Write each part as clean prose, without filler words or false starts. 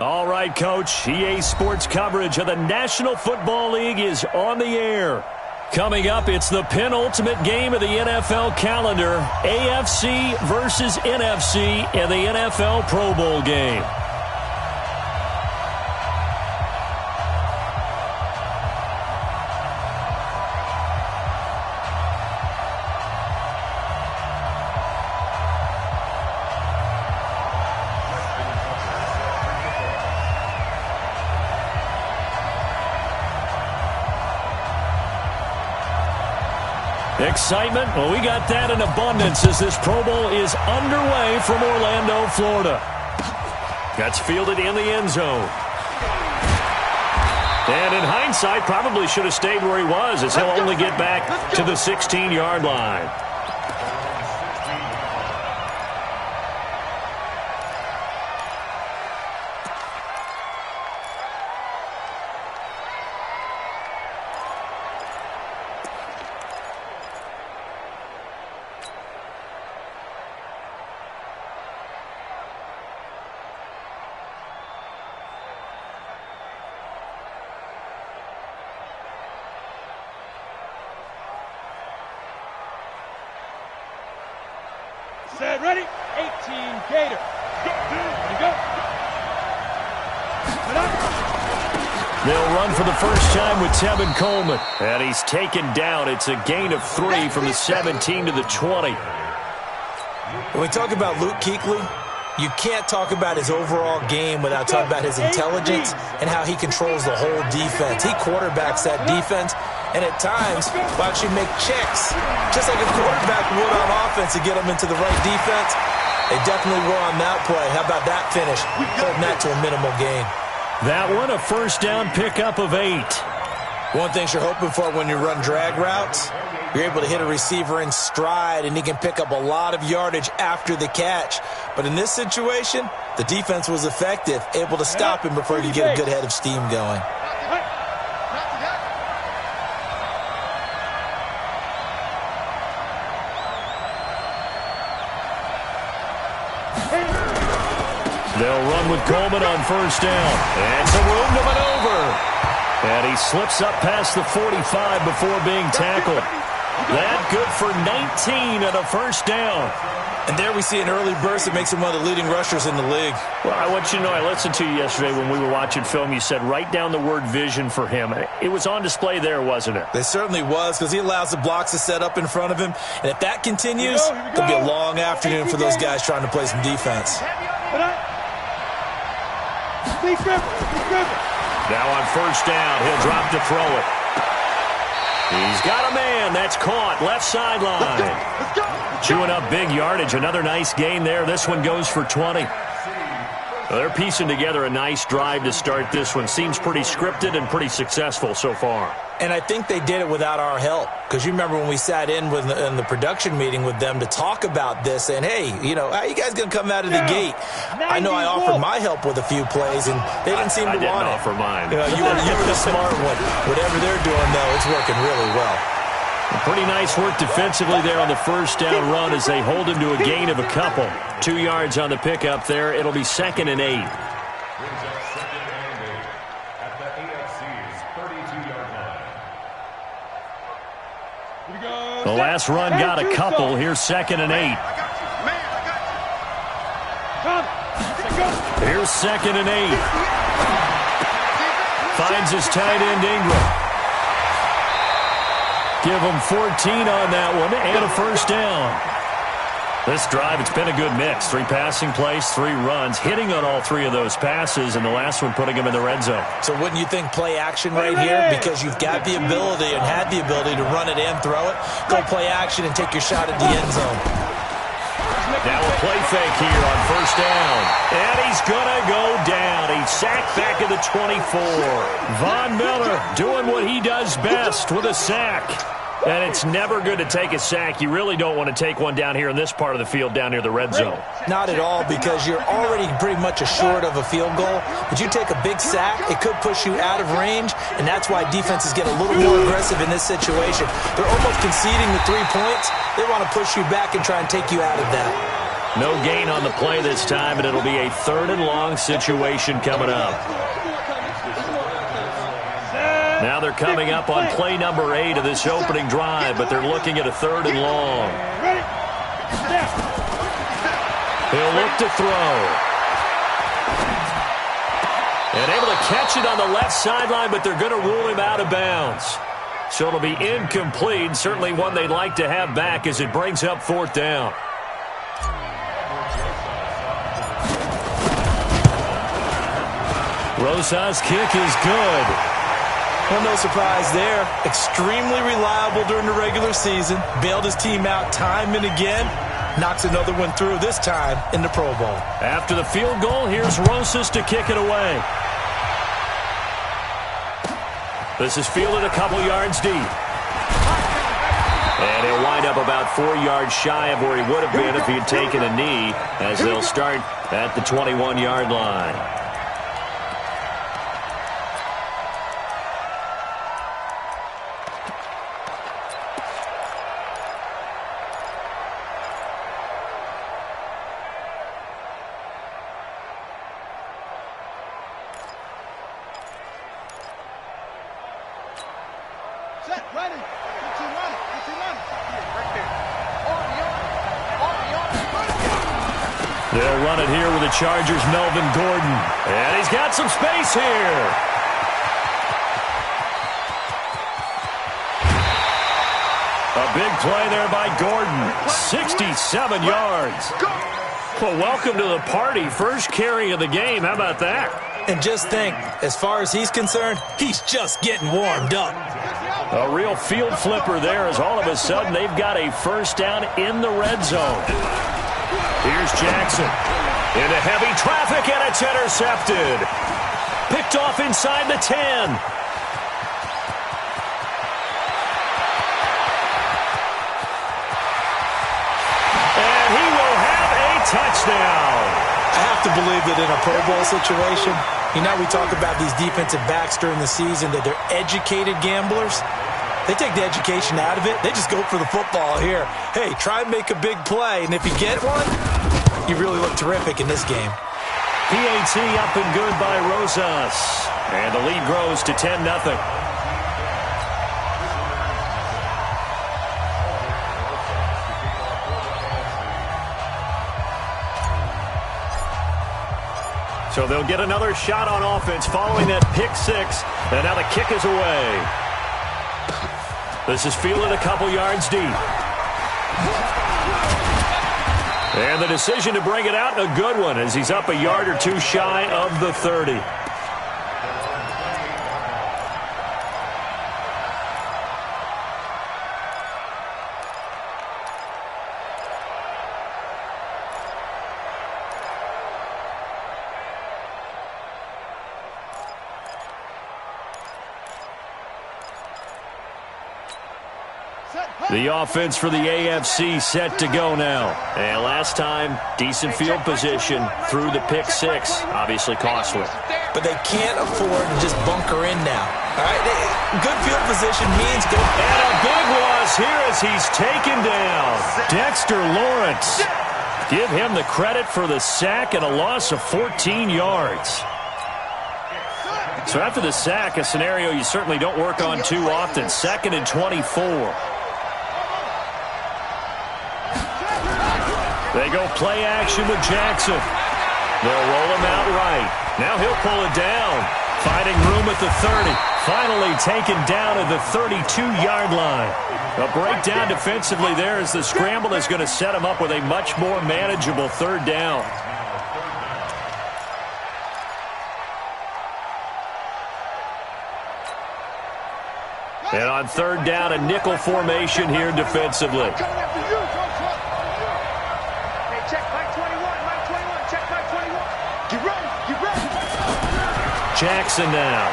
All right, Coach. EA Sports coverage of the National Football League is on the air. Coming up, it's the penultimate game of the NFL calendar, AFC versus NFC in the NFL Pro Bowl game. Excitement, well, we got that in abundance as this Pro Bowl is underway from Orlando, Florida. That's fielded in the end zone. And in hindsight, probably should have stayed where he was as he'll only get back to the 16-yard line. Set, ready, 18 Gator. Go. They'll run for the first time with Tevin Coleman. And he's taken down. It's a gain of 3 from the 17 to the 20. When we talk about Luke Kuechly, you can't talk about his overall game without talking about his intelligence and how he controls the whole defense. He quarterbacks that defense, and at times will actually make checks, just like a quarterback would on offense to get them into the right defense. They definitely were on that play. How about that finish? Holding that to a minimal gain. That one, a first down pickup of 8. One thing you're hoping for when you run drag routes, you're able to hit a receiver in stride, and he can pick up a lot of yardage after the catch. But in this situation, the defense was effective, able to stop him before you get a good head of steam going. They'll run with Coleman on first down. And some room to maneuver. And he slips up past the 45 before being tackled. That good for 19 and a first down. And there we see an early burst that makes him one of the leading rushers in the league. Well, I want you to know, I listened to you yesterday when we were watching film. You said write down the word vision for him. It was on display there, wasn't it? It certainly was, because he allows the blocks to set up in front of him. And if that continues, it'll be a long afternoon for those guys trying to play some defense. Now on first down, he'll drop to throw it. He's got a man. That's caught. Left sideline. Chewing up big yardage. Another nice gain there. This one goes for 20. Well, they're piecing together a nice drive to start this one. Seems pretty scripted and pretty successful so far. And I think they did it without our help. Because you remember when we sat in the production meeting with them to talk about this, and hey, you know, how are you guys going to come out of the gate? I know I offered my help with a few plays, and they didn't seem to want it. I didn't offer mine. You know, you were the smart one. Whatever they're doing, though, it's working really well. Pretty nice work defensively there on the first down run as they hold him to a gain of a couple. 2 yards on the pickup there. It'll be 2nd and 8. The last run got a couple. Here's 2nd and 8. Here's 2nd and 8. Finds his tight end Ingram. Give him 14 on that one and a first down. This drive, it's been a good mix. 3 passing plays, 3 runs, hitting on all 3 of those passes, and the last one putting him in the red zone. So wouldn't you think play action right here? Because you've got the ability and had the ability to run it and throw it. Go play action and take your shot at the end zone. Now a play fake here on first down. And he's going to go down. He's sacked back at the 24. Von Miller doing what he does best with a sack. And it's never good to take a sack. You really don't want to take one down here in this part of the field down near the red zone. Not at all, because you're already pretty much assured of a field goal. But you take a big sack, it could push you out of range, and that's why defenses get a little more aggressive in this situation. They're almost conceding the 3 points. They want to push you back and try and take you out of that. No gain on the play this time, and it'll be a 3rd and long situation coming up. Now they're coming up on play number 8 of this opening drive, but they're looking at a 3rd and long. He'll look to throw. And able to catch it on the left sideline, but they're going to rule him out of bounds. So it'll be incomplete, certainly one they'd like to have back as it brings up 4th down. Rosas' kick is good. Well, no surprise there. Extremely reliable during the regular season. Bailed his team out time and again. Knocks another one through, this time in the Pro Bowl. After the field goal, here's Rosas to kick it away. This is fielded a couple yards deep. And he'll wind up about 4 yards shy of where he would have been if he had taken a knee, as they'll start at the 21-yard line. They'll run it here with the Chargers' Melvin Gordon. And he's got some space here. A big play there by Gordon. 67 yards. Well, welcome to the party. First carry of the game. How about that? And just think, as far as he's concerned, he's just getting warmed up. A real field flipper there, as all of a sudden they've got a first down in the red zone. Here's Jackson. Into heavy traffic, and it's intercepted. Picked off inside the 10. And he will have a touchdown. I have to believe that in a Pro Bowl situation, you know, we talk about these defensive backs during the season, that they're educated gamblers. They take the education out of it. They just go for the football here. Hey, try and make a big play, and if you get one, you really look terrific in this game. PAT up and good by Rosas. And the lead grows to 10-0. So they'll get another shot on offense following that pick six. And now the kick is away. This is fielded a couple yards deep. And the decision to bring it out, a good one, as he's up a yard or two shy of the 30. The offense for the AFC set to go now. And last time, decent field position through the pick six. Obviously costly. But they can't afford to just bunker in now. All right, good field position means good. And a big loss here as he's taken down. Dexter Lawrence. Give him the credit for the sack and a loss of 14 yards. So after the sack, a scenario you certainly don't work on too often. 2nd and 24. They go play action with Jackson. They'll roll him out right. Now he'll pull it down. Finding room at the 30. Finally taken down at the 32-yard line. A breakdown defensively there as the scramble is going to set him up with a much more manageable 3rd down. And on 3rd down, a nickel formation here defensively. Jackson now.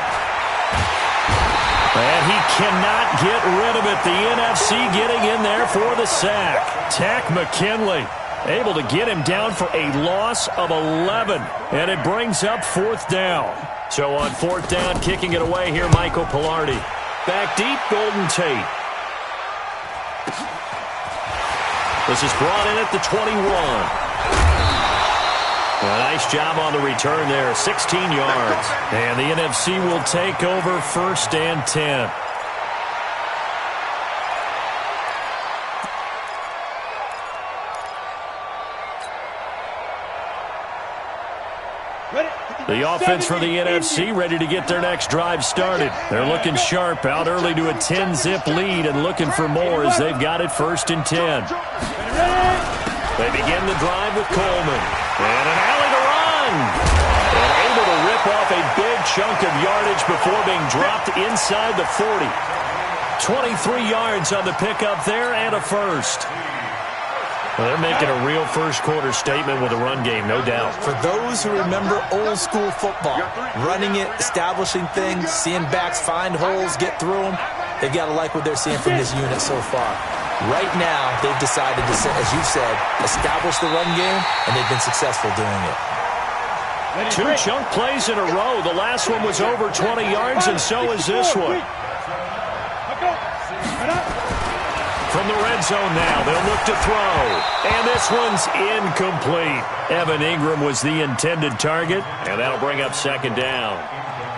And he cannot get rid of it. The NFC getting in there for the sack. Tack McKinley able to get him down for a loss of 11. And it brings up 4th down. So on 4th down, kicking it away here, Michael Pilardi. Back deep, Golden Tate. This is brought in at the 21. A nice job on the return there, 16 yards. And the NFC will take over 1st and 10. The offense for the NFC ready to get their next drive started. They're looking sharp, out early to a 10-zip lead and looking for more as they've got it 1st and 10. They begin the drive with Coleman. And an alley to run. And able to rip off a big chunk of yardage before being dropped inside the 40. 23 yards on the pickup there and a first. Well, they're making a real first-quarter statement with a run game, no doubt. For those who remember old-school football, running it, establishing things, seeing backs find holes, get through them, they've got to like what they're seeing from this unit so far. Right now, they've decided to, as you've said, establish the run game, and they've been successful doing it. 2 chunk plays in a row. The last one was over 20 yards, and so is this one. From the red zone now, they'll look to throw. And this one's incomplete. Evan Ingram was the intended target, and that'll bring up 2nd down.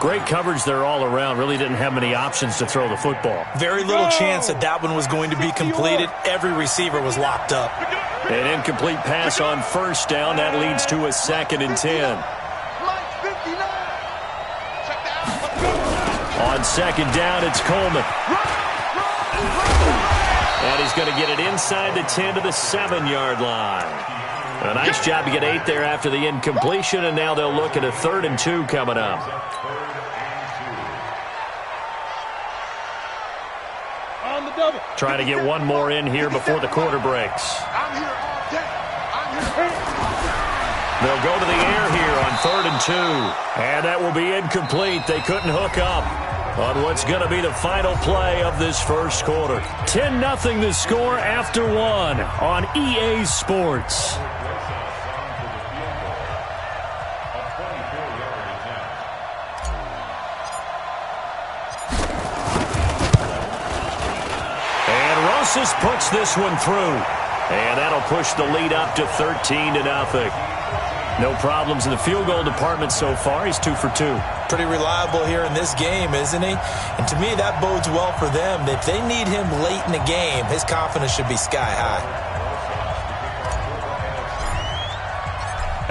Great coverage there all around. Really didn't have many options to throw the football. Very little chance that one was going to be completed. Every receiver was locked up. An incomplete pass on 1st down. That leads to a 2nd and 10. On 2nd down, it's Coleman. And he's going to get it inside the 10 to the 7-yard line. A nice job to get 8 there after the incompletion, and now they'll look at a 3rd and 2 coming up. On the double. Trying to get one more in here before the quarter breaks. They'll go to the air here on 3rd and 2. And that will be incomplete. They couldn't hook up on what's going to be the final play of this first quarter. 10-0 the score after 1 on EA Sports. And Rosas puts this one through. And that'll push the lead up to 13-0. No problems in the field goal department so far. He's 2 for 2. Pretty reliable here in this game, isn't he? And to me, that bodes well for them. If they need him late in the game, his confidence should be sky high.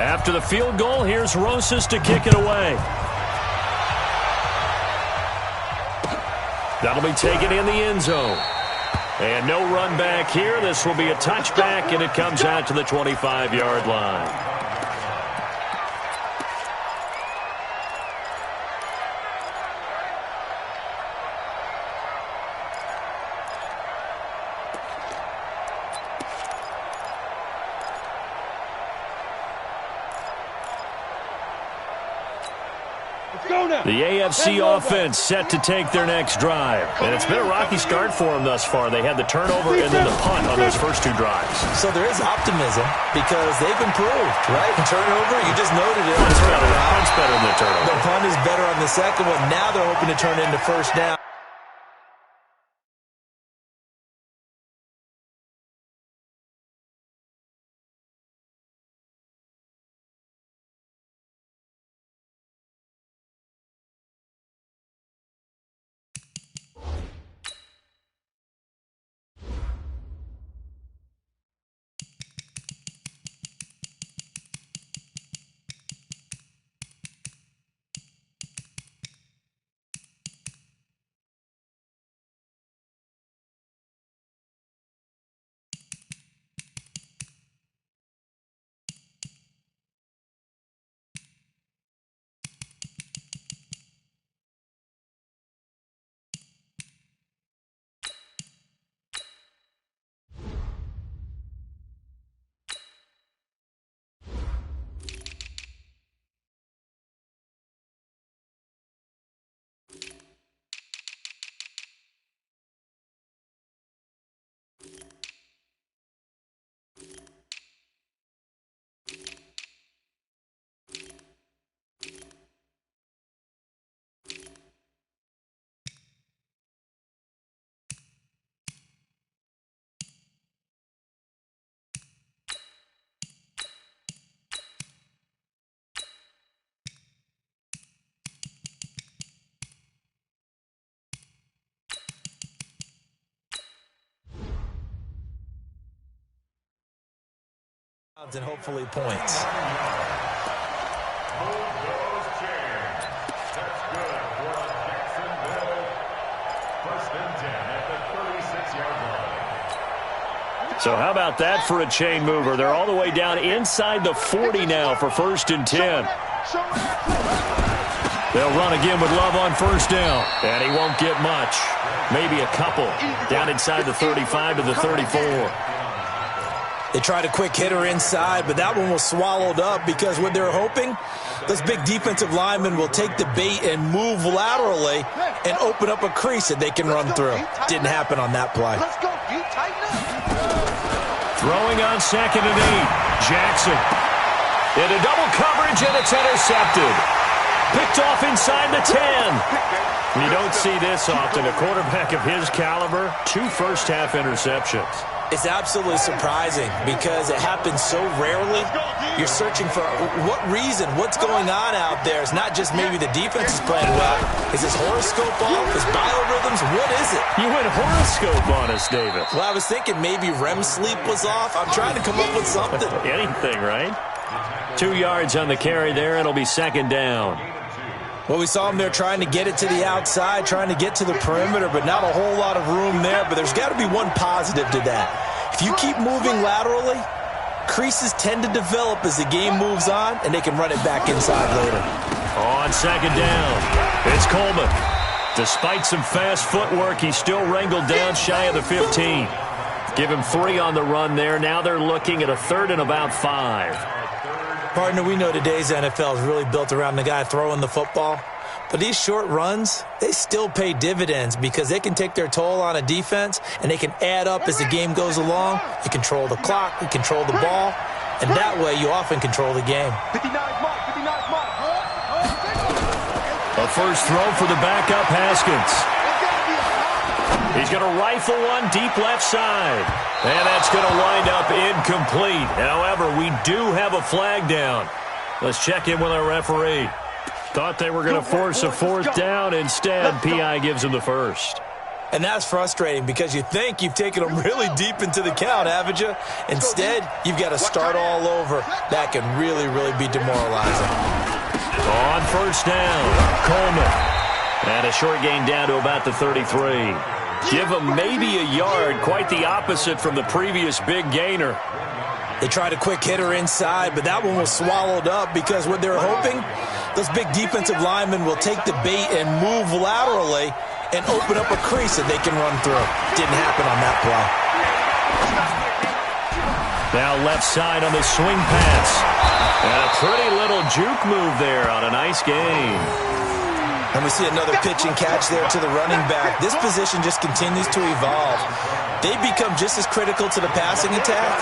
After the field goal, here's Rosas to kick it away. That'll be taken in the end zone. And no run back here. This will be a touchback, and it comes out to the 25-yard line. The AFC offense set to take their next drive. And it's been a rocky start for them thus far. They had the turnover and then the punt on those first 2 drives. So there is optimism because they've improved, right? Turnover, you just noted it. Punt's better than the turnover. The punt is better on the second one. Now they're hoping to turn it into 1st down. And hopefully points. So how about that for a chain mover? They're all the way down inside the 40 now for 1st and 10. They'll run again with Love on 1st down. And he won't get much. Maybe a couple. Down inside the 35 to the 34. They tried a quick hitter inside, but that one was swallowed up because what they're hoping, those big defensive linemen will take the bait and move laterally and open up a crease that they can run through. Didn't happen on that play. Throwing on 2nd and 8. Jackson. Into double coverage, and it's intercepted. Picked off inside the 10. You don't see this often. A quarterback of his caliber, 2 first-half interceptions. It's absolutely surprising because it happens so rarely. You're searching for what reason, what's going on out there. It's not just maybe the defense is playing well. Is his horoscope off? His biorhythms? What is it? You went horoscope on us, David. Well, I was thinking maybe REM sleep was off. I'm trying to come up with something. Anything, right? 2 yards on the carry there. It'll be 2nd down. Well, we saw him there trying to get it to the outside, trying to get to the perimeter, but not a whole lot of room there. But there's got to be one positive to that. If you keep moving laterally, creases tend to develop as the game moves on, and they can run it back inside later. On 2nd down, it's Coleman. Despite some fast footwork, he's still wrangled down shy of the 15. Give him 3 on the run there. Now they're looking at a 3rd and about 5. Partner, we know today's NFL is really built around the guy throwing the football. But these short runs, they still pay dividends because they can take their toll on a defense and they can add up as the game goes along. You control the clock, you control the ball, and that way you often control the game. A first throw for the backup, Haskins. He's going to rifle one deep left side. And that's going to wind up incomplete. However, we do have a flag down. Let's check in with our referee. Thought they were going to force a 4th down. Instead, PI gives him the first. And that's frustrating because you think you've taken them really deep into the count, haven't you? Instead, you've got to start all over. That can really, really be demoralizing. On 1st down, Coleman. And a short gain down to about the 33. Give him maybe a yard, quite the opposite from the previous big gainer. They tried a quick hitter inside, but that one was swallowed up because what they're hoping, those big defensive linemen will take the bait and move laterally and open up a crease that they can run through. Didn't happen on that play. Now left side on the swing pass. And a pretty little juke move there on a nice gain. And we see another pitch and catch there to the running back. This position just continues to evolve. They become just as critical to the passing attack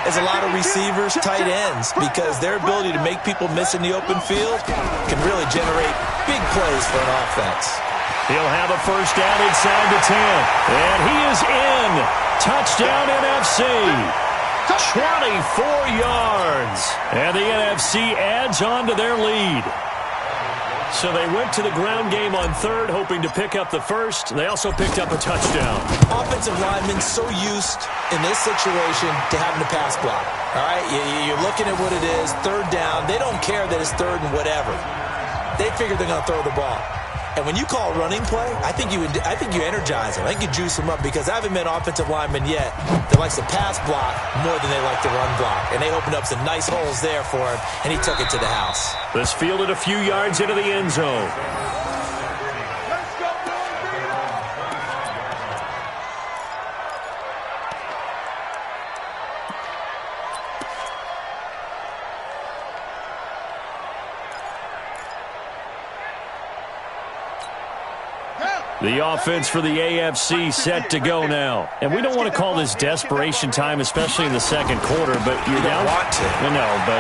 as a lot of receivers, tight ends, because their ability to make people miss in the open field can really generate big plays for an offense. He'll have a first down inside the 10. And he is in. Touchdown NFC. 24 yards. And the NFC adds on to their lead. So they went to the ground game on 3rd, hoping to pick up the first. They also picked up a touchdown. Offensive linemen so used in this situation to having to pass block. All right, you're looking at what it is, 3rd down. They don't care that it's 3rd and whatever. They figure they're going to throw the ball. And when you call running play, I think you energize them. I think you juice them up because I haven't met an offensive lineman yet that likes to pass block more than they like to run block. And they opened up some nice holes there for him, and he took it to the house. This fielded a few yards into the end zone. The offense for the AFC set to go now. And we don't want to call this desperation time, especially in the 2nd quarter, but you're down. Want to. No, but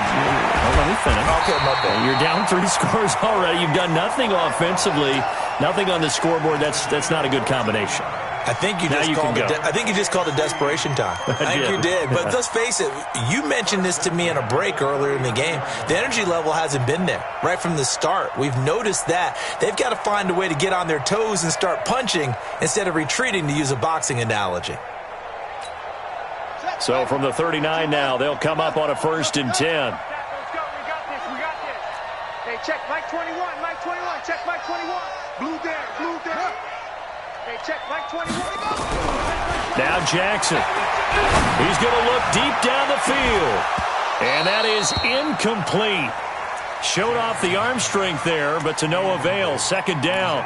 let me finish. Okay, my bad. You're down 3 scores already. You've done nothing offensively, nothing on the scoreboard. That's not a good combination. I think you just called it desperation time. I think you did. But let's face it, you mentioned this to me in a break earlier in the game. The energy level hasn't been there right from the start. We've noticed that. They've got to find a way to get on their toes and start punching instead of retreating, to use a boxing analogy. So from the 39 now, they'll come up on a 1st and 10. Let's go. We got this. We got this. Hey, check Mike 21. Mike 21. Check Mike 21. Blue there. Blue there. Hey, check Mike 21. Now Jackson. He's going to look deep down the field. And that is incomplete. Showed off the arm strength there, but to no avail. 2nd down.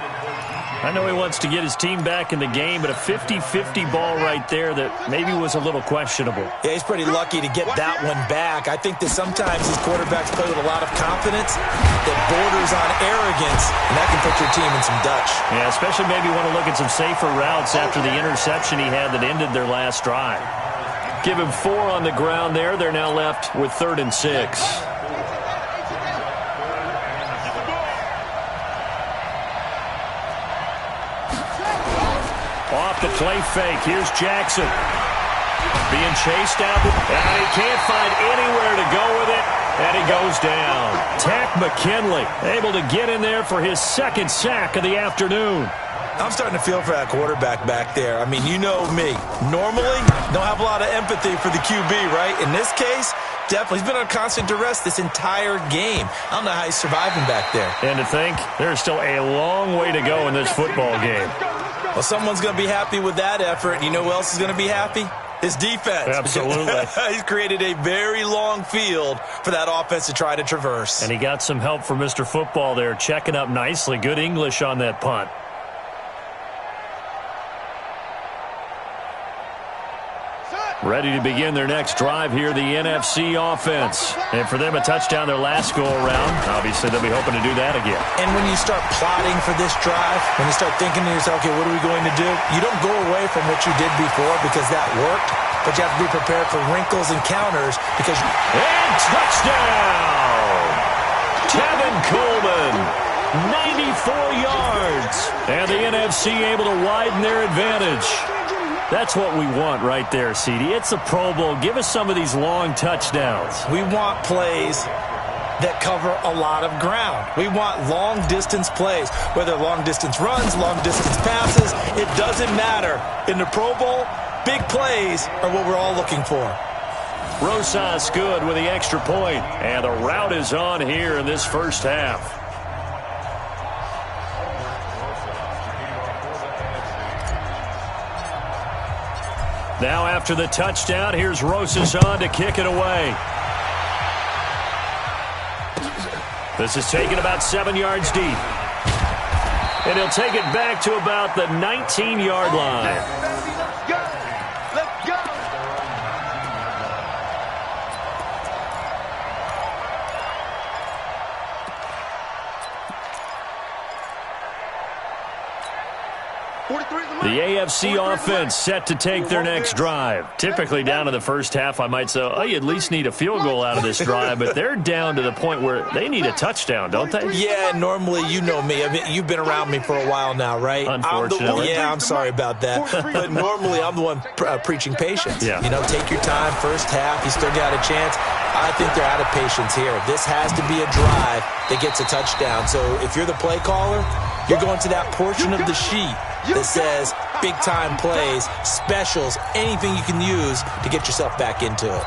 I know he wants to get his team back in the game, but a 50-50 ball right there that maybe was a little questionable. Yeah, he's pretty lucky to get that one back. I think that sometimes these quarterbacks play with a lot of confidence that borders on arrogance, and that can put your team in some Dutch. Yeah, especially maybe want to look at some safer routes after the interception he had that ended their last drive. Give him 4 on the ground there. They're now left with 3rd and 6. Off the play fake. Here's Jackson. Being chased out. And he can't find anywhere to go with it. And he goes down. Tack McKinley able to get in there for his 2nd sack of the afternoon. I'm starting to feel for that quarterback back there. I mean, you know me. Normally, don't have a lot of empathy for the QB, right? In this case, definitely. He's been on constant duress this entire game. I don't know how he's surviving back there. And to think, there's still a long way to go in this football game. Well, someone's going to be happy with that effort. You know who else is going to be happy? His defense. Absolutely. He's created a very long field for that offense to try to traverse. And he got some help from Mr. Football there, checking up nicely. Good English on that punt. Ready to begin their next drive here, the NFC offense. And for them, a touchdown their last go-around. Obviously, they'll be hoping to do that again. And when you start plotting for this drive, when you start thinking to yourself, okay, what are we going to do? You don't go away from what you did before because that worked, but you have to be prepared for wrinkles and counters because... And touchdown! Tevin Coleman, 94 yards. And the NFC able to widen their advantage. That's what we want right there, CD. It's a Pro Bowl. Give us some of these long touchdowns. We want plays that cover a lot of ground. We want long-distance plays, whether long-distance runs, long-distance passes. It doesn't matter. In the Pro Bowl, big plays are what we're all looking for. Rosas good with the extra point. And the route is on here in this first half. Now after the touchdown, here's Rosas on to kick it away. This is taken about 7 yards deep. And he'll take it back to about the 19-yard line. The AFC offense set to take their next drive. Typically down to the first half, I might say, oh, you at least need a field goal out of this drive, but they're down to the point where they need a touchdown, don't they? Yeah, normally, you know me. I mean, you've been around me for a while now, right? Unfortunately. I'm sorry about that. But normally, I'm the one preaching patience. Yeah. You know, take your time, first half, you still got a chance. I think they're out of patience here. This has to be a drive that gets a touchdown. So if you're the play caller, you're going to that portion of the sheet that says big-time plays, specials, anything you can use to get yourself back into it.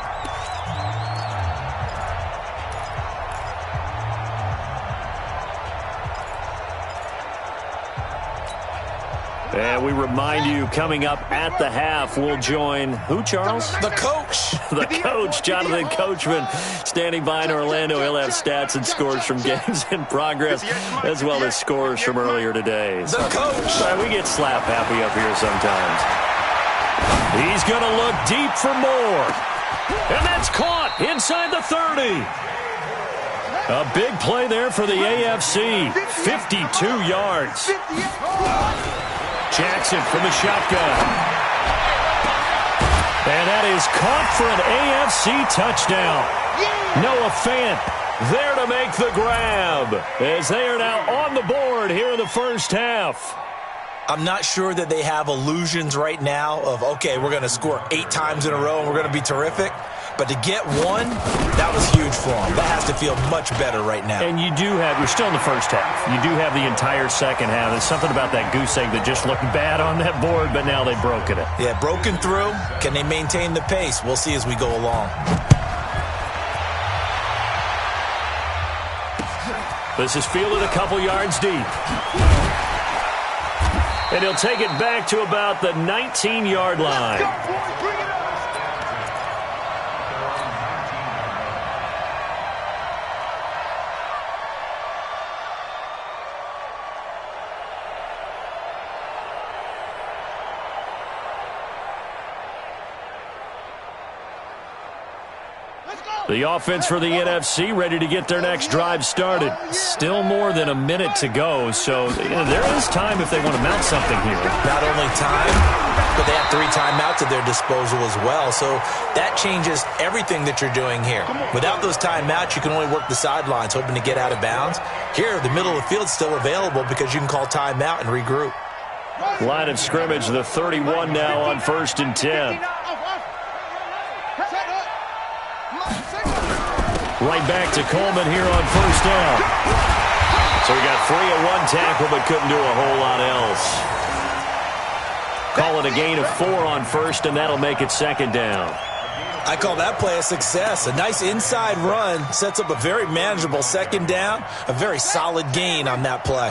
And we remind you, coming up at the half, we'll join who, Charles? The coach. The coach, Jonathan Coachman, standing by in Orlando. He'll have stats and scores from games in progress, as well as scores from earlier today. The coach. We get slap happy up here sometimes. He's going to look deep for more. And that's caught inside the 30. A big play there for the AFC. 52 yards. Jackson from the shotgun. And that is caught for an AFC touchdown. Noah Fant there to make the grab as they are now on the board here in the first half. I'm not sure that they have illusions right now of, okay, we're going to score 8 times in a row and we're going to be terrific. But to get one, that was huge for him. That has to feel much better right now. And you do have, we're still in the first half. You do have the entire second half. There's something about that goose egg that just looked bad on that board, but now they've broken it. Yeah, broken through. Can they maintain the pace? We'll see as we go along. This is fielded a couple yards deep. And he'll take it back to about the 19-yard line. The offense for the NFC ready to get their next drive started. Still more than a minute to go, so there is time if they want to mount something here. Not only time, but they have 3 timeouts at their disposal as well, so that changes everything that you're doing here. Without those timeouts, you can only work the sidelines, hoping to get out of bounds. Here, the middle of the field is still available because you can call timeout and regroup. Line of scrimmage, the 31 now on 1st and 10. Right back to Coleman here on 1st down. So he got 3 at 1 tackle, but couldn't do a whole lot else. Call it a gain of 4 on 1st, and that'll make it 2nd down. I call that play a success. A nice inside run sets up a very manageable 2nd down. A very solid gain on that play.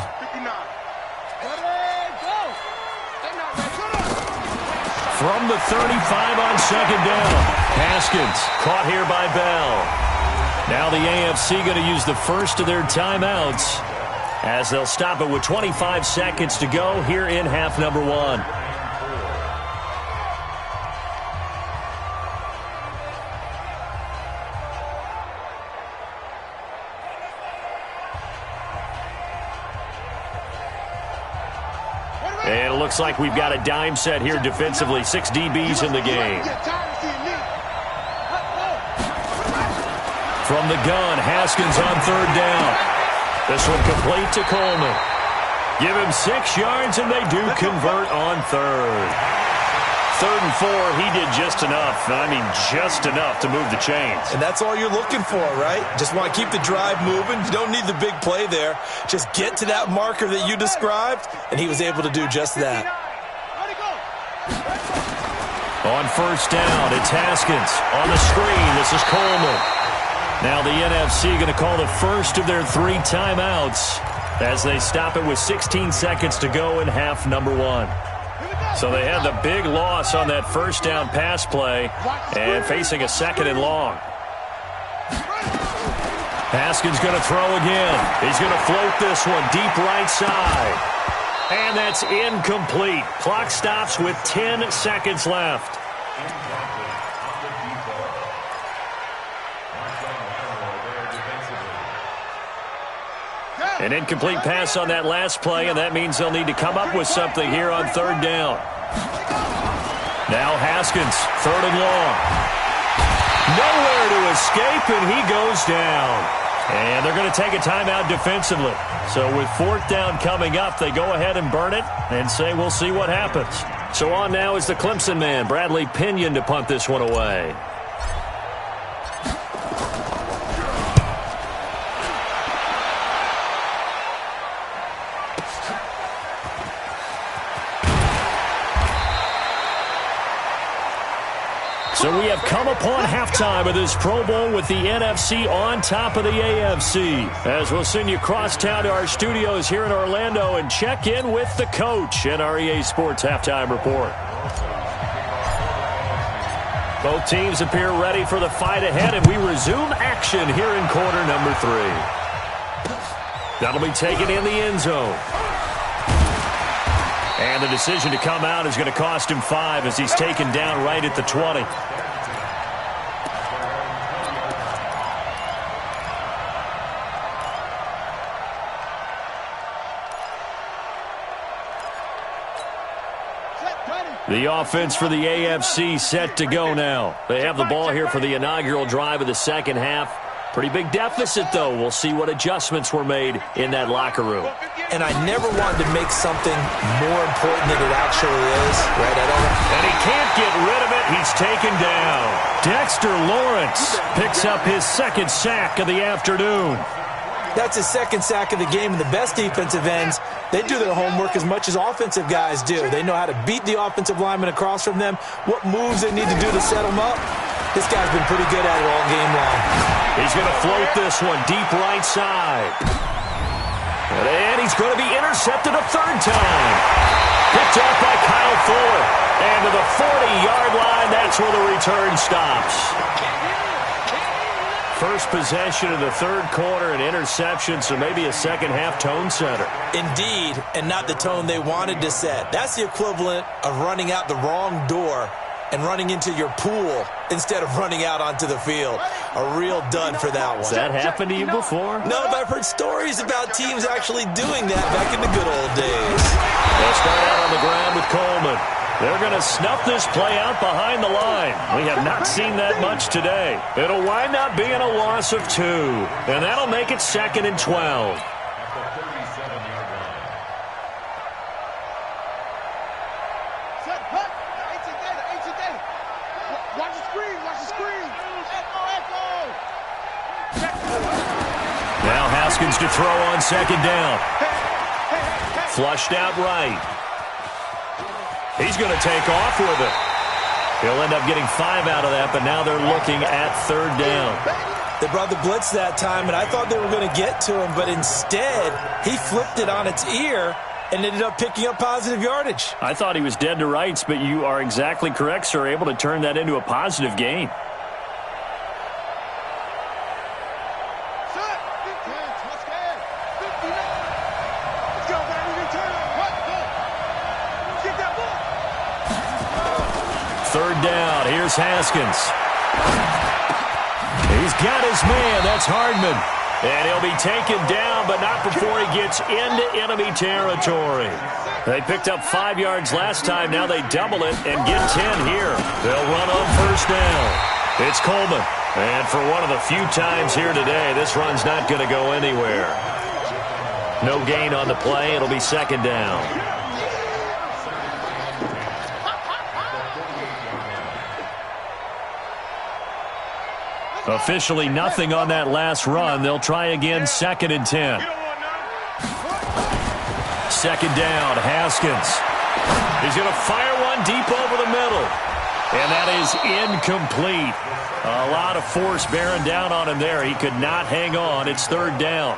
From the 35 on 2nd down. Haskins caught here by Bell. Now the AFC going to use the first of their timeouts as they'll stop it with 25 seconds to go here in half number 1. And it looks like we've got a dime set here defensively. 6 DBs in the game. From the gun, Haskins on 3rd down. This one complete to Coleman. Give him 6 yards, and they do convert on 3rd. 3rd and 4, he did just enough. I mean, just enough to move the chains. And that's all you're looking for, right? Just want to keep the drive moving. You don't need the big play there. Just get to that marker that you described, and he was able to do just that. On 1st down, it's Haskins. On the screen, this is Coleman. Now the NFC going to call the first of their 3 timeouts as they stop it with 16 seconds to go in half number 1. So they had the big loss on that 1st down pass play and facing a 2nd and long. Haskins going to throw again. He's going to float this one deep right side. And that's incomplete. Clock stops with 10 seconds left. An incomplete pass on that last play, and that means they'll need to come up with something here on 3rd down. Now Haskins, 3rd and long. Nowhere to escape, and he goes down. And they're going to take a timeout defensively. So with 4th down coming up, they go ahead and burn it and say we'll see what happens. So on now is the Clemson man, Bradley Pinion, to punt this one away. So we have come upon halftime of this Pro Bowl with the NFC on top of the AFC. As we'll send you across town to our studios here in Orlando and check in with the coach and our EA Sports Halftime Report. Both teams appear ready for the fight ahead, and we resume action here in quarter number 3. That'll be taken in the end zone. And the decision to come out is going to cost him 5 as he's taken down right at the 20. The offense for the AFC set to go now. They have the ball here for the inaugural drive of the second half. Pretty big deficit, though. We'll see what adjustments were made in that locker room. And I never wanted to make something more important than it actually is. Right, and he can't get rid of it. He's taken down. Dexter Lawrence picks up his second sack of the afternoon. That's his second sack of the game, and the best defensive ends, they do their homework as much as offensive guys do. They know how to beat the offensive lineman across from them, what moves they need to do to set them up. This guy's been pretty good at it all game long. He's going to float this one deep right side. And he's going to be intercepted a third time. Picked up by Kyle Fuller. And to the 40-yard line, that's where the return stops. First possession of the third quarter, an interception, so maybe a second-half tone setter. Indeed, and not the tone they wanted to set. That's the equivalent of running out the wrong door and running into your pool instead of running out onto the field. A real dud for that one. Has that happened to you before? No, but I've heard stories about teams actually doing that back in the good old days. They'll start out on the ground with Coleman. They're going to snuff this play out behind the line. We have not seen that much today. It'll wind up being a loss of 2, and that'll make it 2nd and 12. Now Haskins to throw on second down. Flushed out right. He's going to take off with it. He'll end up getting 5 out of that, but now they're looking at third down. They brought the blitz that time, and I thought they were going to get to him, but instead he flipped it on its ear and ended up picking up positive yardage. I thought he was dead to rights, but you are exactly correct, sir, able to turn that into a positive gain. Third down. Here's Haskins. He's got his man. That's Hardman. And he'll be taken down, but not before he gets into enemy territory. They picked up 5 yards last time. Now they double it and get 10 here. They'll run on first down. It's Coleman. And for one of the few times here today, this run's not going to go anywhere. No gain on the play. It'll be second down. Officially nothing on that last run. They'll try again, 2nd and 10. Second down, Haskins. He's going to fire one deep over the middle. And that is incomplete. A lot of force bearing down on him there. He could not hang on. It's third down.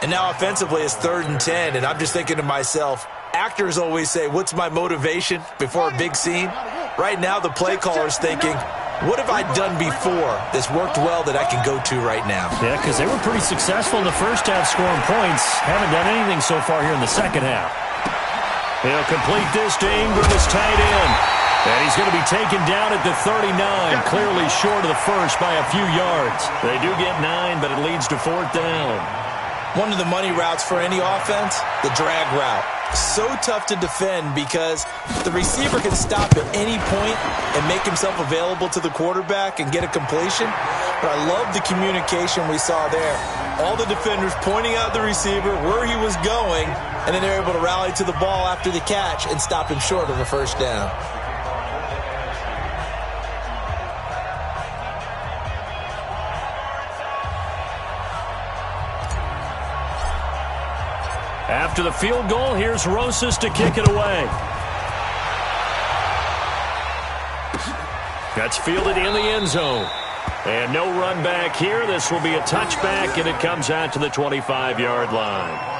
And now offensively it's 3rd and 10, and I'm just thinking to myself, actors always say, what's my motivation before a big scene? Right now the play caller's thinking, what have I done before that's worked well that I can go to right now? Yeah, because they were pretty successful in the first half scoring points. Haven't done anything so far here in the second half. He'll complete this to Ingram as tight end. And he's going to be taken down at the 39, clearly short of the first by a few yards. They do get 9, but it leads to 4th down. One of the money routes for any offense, the drag route. So tough to defend because the receiver can stop at any point and make himself available to the quarterback and get a completion. But I love the communication we saw there. All the defenders pointing out the receiver, where he was going, and then they're able to rally to the ball after the catch and stop him short of a first down. After the field goal, here's Rosas to kick it away. That's fielded in the end zone. And no run back here. This will be a touchback, and it comes out to the 25-yard line.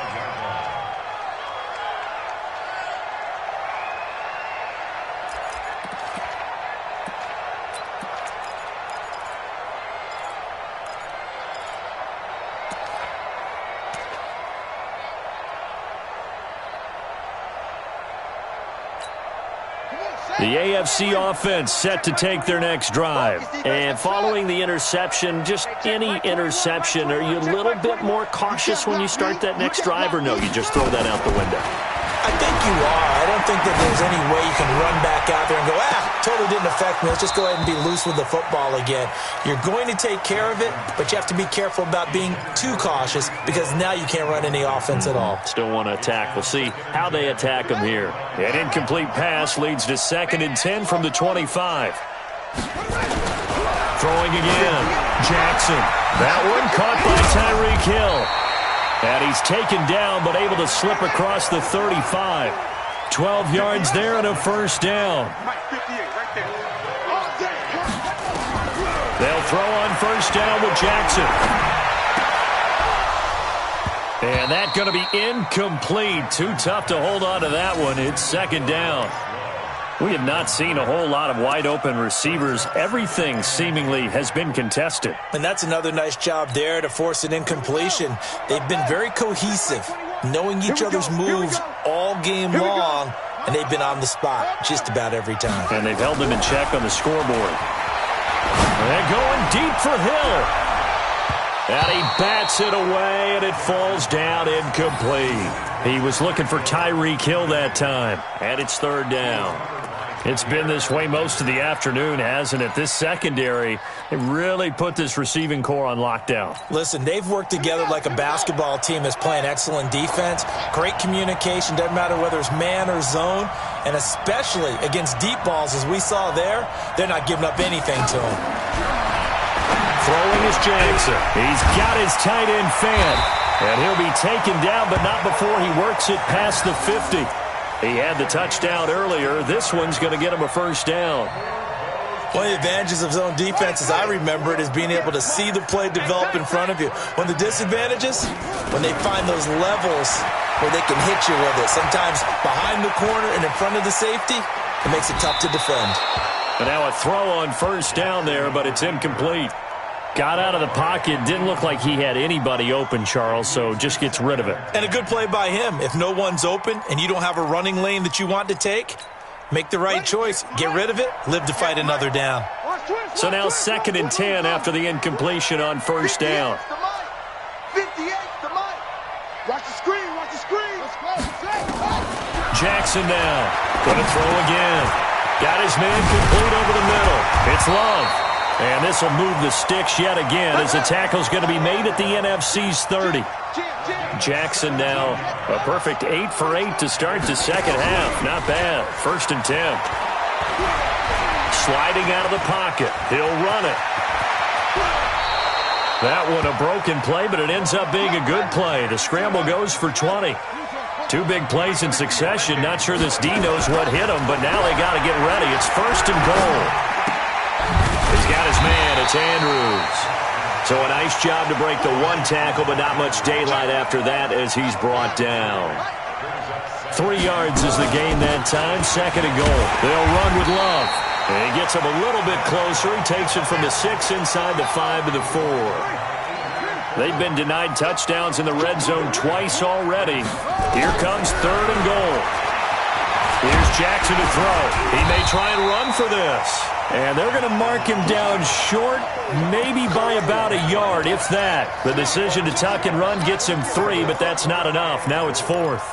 The AFC offense set to take their next drive. And following the interception, just any interception, are you a little bit more cautious when you start that next drive, or no, you just throw that out the window? I think you are. I don't think that there's any way you can run back out there and go, totally didn't affect me. Let's just go ahead and be loose with the football again. You're going to take care of it, but you have to be careful about being too cautious because now you can't run any offense at all. Still want to attack. We'll see how they attack him here. An incomplete pass leads to 2nd and 10 from the 25. Throwing again. Jackson. That one caught by Tyreek Hill. And he's taken down but able to slip across the 35. 12 yards there and a first down. They'll throw on first down with Jackson. And that's going to be incomplete. Too tough to hold on to that one. It's 2nd down. We have not seen a whole lot of wide-open receivers. Everything seemingly has been contested. And that's another nice job there to force an incompletion. They've been very cohesive, knowing each other's moves all game long, and they've been on the spot just about every time. And they've held them in check on the scoreboard. They're going deep for Hill. And he bats it away, and it falls down incomplete. He was looking for Tyreek Hill that time, and it's 3rd down. It's been this way most of the afternoon, hasn't it? This secondary, it really put this receiving core on lockdown. Listen, they've worked together like a basketball team that's playing excellent defense. Great communication, doesn't matter whether it's man or zone. And especially against deep balls, as we saw there, they're not giving up anything to them. Throwing is Jackson. He's got his tight end fan. And he'll be taken down, but not before he works it past the 50. He had the touchdown earlier. This one's going to get him a first down. One of the advantages of zone defense, as I remember it, is being able to see the play develop in front of you. One of the disadvantages, when they find those levels where they can hit you with it, sometimes behind the corner and in front of the safety, it makes it tough to defend. And now a throw on first down there, but it's incomplete. Got out of the pocket. Didn't look like he had anybody open, Charles, so just gets rid of it. And a good play by him. If no one's open and you don't have a running lane that you want to take, make the right choice. Get rid of it. Live to fight another down. So now 2nd and 10 after the incompletion on first down. 58 to Mike. Watch the screen. Watch the screen. Jackson now. Going to throw again. Got his man complete over the middle. It's Love. And this will move the sticks yet again as the tackle's going to be made at the NFC's 30. Jackson now a perfect 8 for 8 to start the second half. Not bad. 1st and 10. Sliding out of the pocket. He'll run it. That one a broken play, but it ends up being a good play. The scramble goes for 20. 2 big plays in succession. Not sure this D knows what hit him, but now they got to get ready. It's 1st and goal. He's got his man. It's Andrews. So a nice job to break the one tackle, but not much daylight after that as he's brought down. 3 yards is the gain that time. 2nd and goal. They'll run with Love. And he gets him a little bit closer. He takes it from the 6 inside the 5 to the 4. They've been denied touchdowns in the red zone twice already. Here comes 3rd and goal. Here's Jackson to throw. He may try and run for this. And they're going to mark him down short, maybe by about a yard, if that. The decision to tuck and run gets him 3, but that's not enough. Now it's 4th.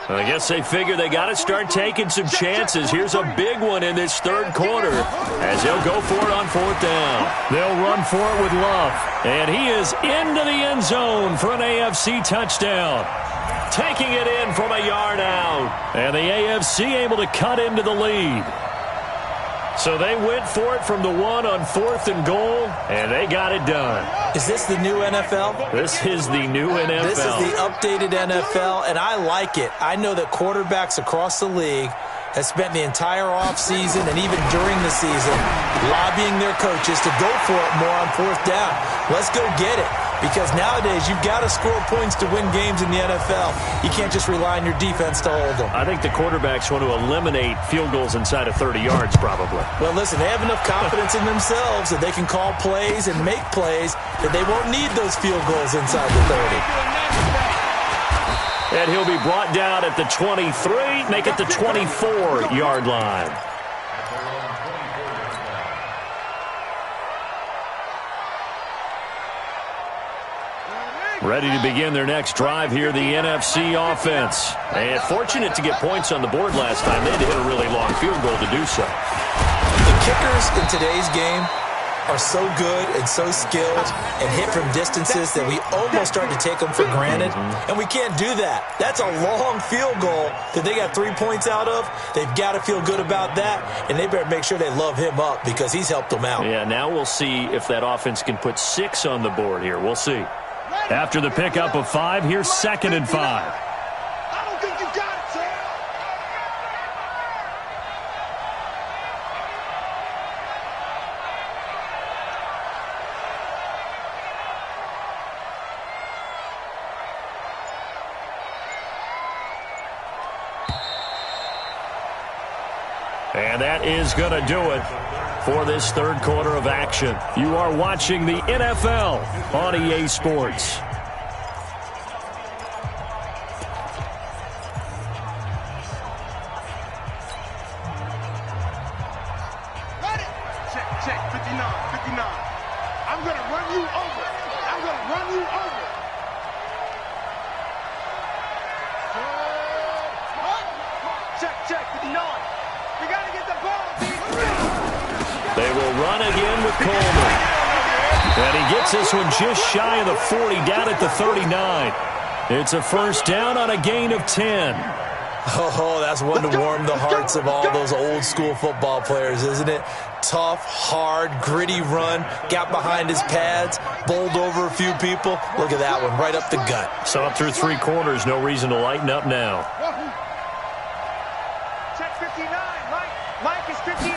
I guess they figure they got to start taking some chances. Here's a big one in this 3rd quarter as they'll go for it on 4th down. They'll run for it with Love. And he is into the end zone for an AFC touchdown. Taking it in from a yard out. And the AFC able to cut into the lead. So they went for it from the 1 on 4th and goal, and they got it done. Is this the new NFL? This is the new NFL. This is the updated NFL, and I like it. I know that quarterbacks across the league have spent the entire offseason and even during the season lobbying their coaches to go for it more on 4th down. Let's go get it. because nowadays you've got to score points to win games in the NFL. You can't just rely on your defense to hold them. I think the quarterbacks want to eliminate field goals inside of 30 yards probably. Well, listen, they have enough confidence in themselves that they can call plays and make plays that they won't need those field goals inside the 30. And he'll be brought down at the 23, make it the 24-yard line. Ready to begin their next drive here, the NFC offense. And fortunate to get points on the board last time. They had to hit a really long field goal to do so. The kickers in today's game are so good and so skilled and hit from distances that we almost start to take them for granted. And we can't do that. That's a long field goal that they got 3 points out of. They've got to feel good about that, and they better make sure they love him up because he's helped them out. Yeah, now we'll see if that offense can put 6 on the board here. We'll see. After the pickup of 5, here's 2nd and 5. I don't think you got it, sir. And that is going to do it for this third quarter of action. You are watching the NFL on EA Sports. Check, 59. I'm going to run you over. Check, 59. We got to get the ball. They will run again with Coleman. And he gets this one just shy of the 40, down at the 39. It's a first down on a gain of 10. Oh, that's one to warm the hearts of all those old-school football players, isn't it? Tough, hard, gritty run, got behind his pads, bowled over a few people. Look at that one, right up the gut. So up through 3 quarters, no reason to lighten up now. Check 59. Mike is 59.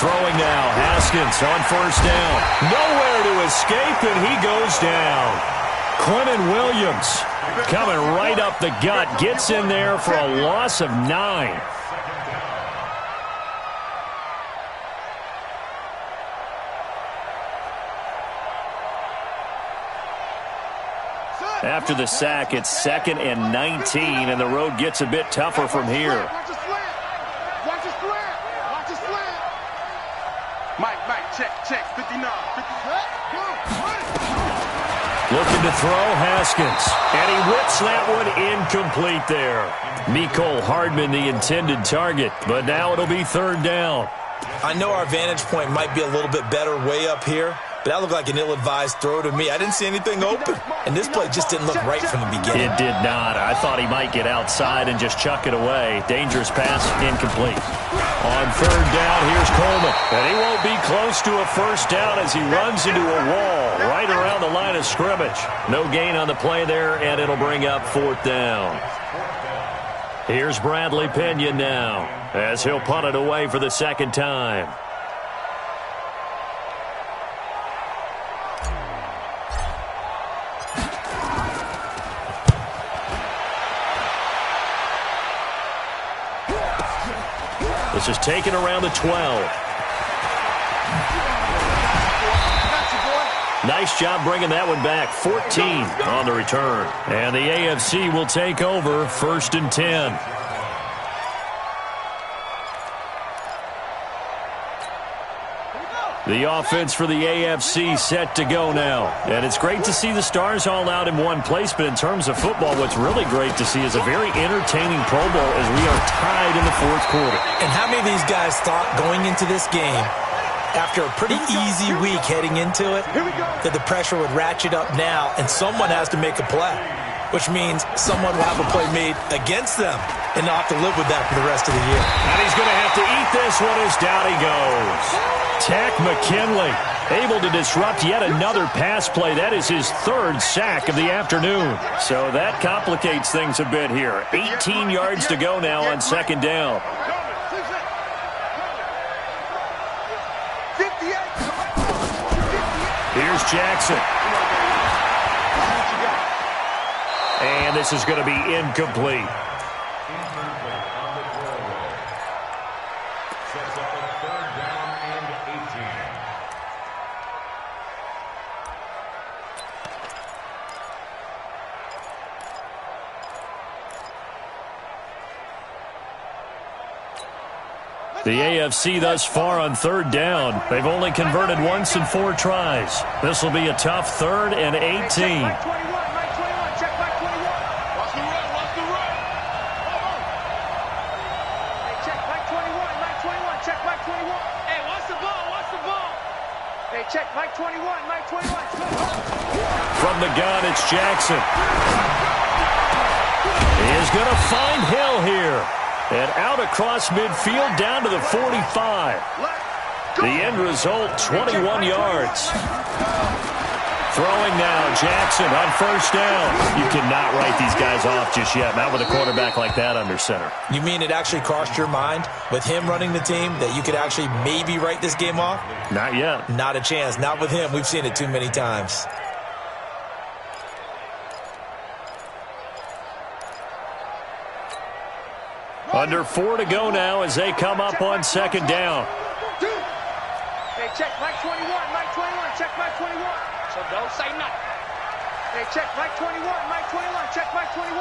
Throwing now, Haskins on first down. Nowhere to escape, and he goes down. Quentin Williams coming right up the gut, gets in there for a loss of 9. After the sack, it's 2nd and 19, and the road gets a bit tougher from here. Watch the slant. Mike, check, 59. Looking to throw, Haskins. And he whips that one incomplete there. Mecole Hardman, the intended target, but now it'll be 3rd down. I know our vantage point might be a little bit better way up here, but that looked like an ill-advised throw to me. I didn't see anything open, and this play just didn't look right from the beginning. It did not. I thought he might get outside and just chuck it away. Dangerous pass, incomplete. On 3rd down, here's Coleman. And he won't be close to a first down as he runs into a wall right around the line of scrimmage. No gain on the play there, and it'll bring up 4th down. Here's Bradley Pinion now as he'll punt it away for the 2nd time. This is taken around the 12. Nice job bringing that one back. 14 on the return. And the AFC will take over 1st and 10. The offense for the AFC set to go now. And it's great to see the stars all out in one place, but in terms of football, what's really great to see is a very entertaining Pro Bowl as we are tied in the 4th quarter. And how many of these guys thought going into this game, after a pretty easy week heading into it, that the pressure would ratchet up now and someone has to make a play, which means someone will have a play made against them and not have to live with that for the rest of the year. And he's going to have to eat this one as down he goes. Tech McKinley able to disrupt yet another pass play. That is his 3rd sack of the afternoon. So that complicates things a bit here. 18 yards to go now on 2nd down. Here's Jackson. And this is going to be incomplete. Sets up a 3rd down and 18. The AFC thus far on 3rd down. They've only converted once in 4 tries. This will be a tough 3rd and 18. Mike 21, Mike 21, check Mike 21. Watch the run, watch the run. Hey, check Mike 21, Mike 21, check Mike 21. Hey, watch the ball, watch the ball. Hey, check Mike 21, Mike 21. From the gun, it's Jackson. He is going to find Hill here. And out across midfield down to the 45. The end result, 21 yards. Throwing now, Jackson on 1st down. You cannot write these guys off just yet, not with a quarterback like that under center. You mean it actually crossed your mind with him running the team that you could actually maybe write this game off? Not yet. Not a chance. Not with him. We've seen it too many times. Under 4 to go now as they come up on 2nd down. Hey, check Mike 21, Mike 21, check Mike 21. So don't say nothing. Hey, check Mike 21, Mike 21, check Mike 21.